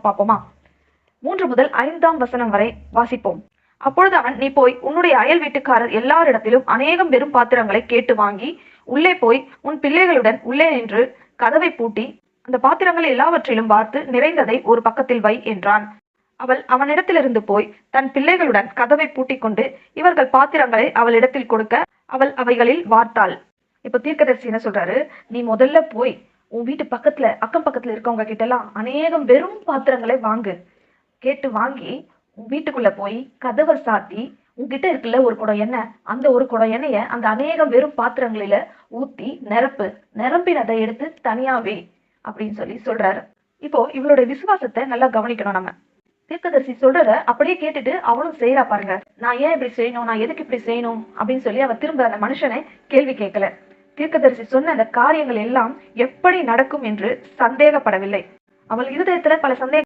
பார்ப்போமா? 3 முதல் 5ஆம் வசனம் வரை வாசிப்போம். அப்பொழுது அவன், நீ போய் உன்னுடைய அயல் வீட்டுக்காரர் எல்லாரிடத்திலும் அநேகம் வெறும் பாத்திரங்களை கேட்டு வாங்கி உள்ளே போய் உன் பிள்ளைகளுடன் உள்ளே நின்று கதவை பூட்டி அந்த பாத்திரங்கள் எல்லாவற்றிலும் வார்த்து நிறைந்ததை ஒரு பக்கத்தில் வை என்றான். அவள் அவனிடத்திலிருந்து போய் தன் பிள்ளைகளுடன் கதவை பூட்டிக் கொண்டு இவர்கள் பாத்திரங்களை அவளிடத்தில் கொடுக்க அவள் அவைகளில் வார்த்தாள். இப்ப தீர்க்கதரிசி என்ன சொல்றாரு? நீ முதல்ல போய் உன் வீட்டு பக்கத்துல அக்கம் பக்கத்துல இருக்கவங்க கிட்ட எல்லாம் அநேகம் வெறும் பாத்திரங்களை வாங்கு. கேட்டு வாங்கி உன் வீட்டுக்குள்ள போய் கதவை சாத்தி உன்கிட்ட இருக்குல்ல ஒரு குடம் எண்ணெய், அந்த ஒரு குடம் எண்ணெய அந்த அநேகம் வெறும் பாத்திரங்களில ஊத்தி நிரம்பினதை எடுத்து தனியாவே அப்படின்னு சொல்றாரு. இப்போ இவளுடைய விசுவாசத்தை நல்லா கவனிக்கணும். நம்ம தீர்க்கதரிசி சொல்றத அப்படியே கேட்டுட்டு அவளும் செய்யறா பாருங்க. நான் ஏன் இப்படி செய்யணும், நான் எதுக்கு இப்படி செய்யணும் அப்படின்னு சொல்லி அவ திரும்ப அந்த மனுஷனை கேள்வி கேட்கல. தீர்க்கதரிசி சொன்ன அந்த காரியங்கள் எல்லாம் எப்படி நடக்கும் என்று சந்தேகப்படவில்லை. அவள் இருதயத்துல பல சந்தேக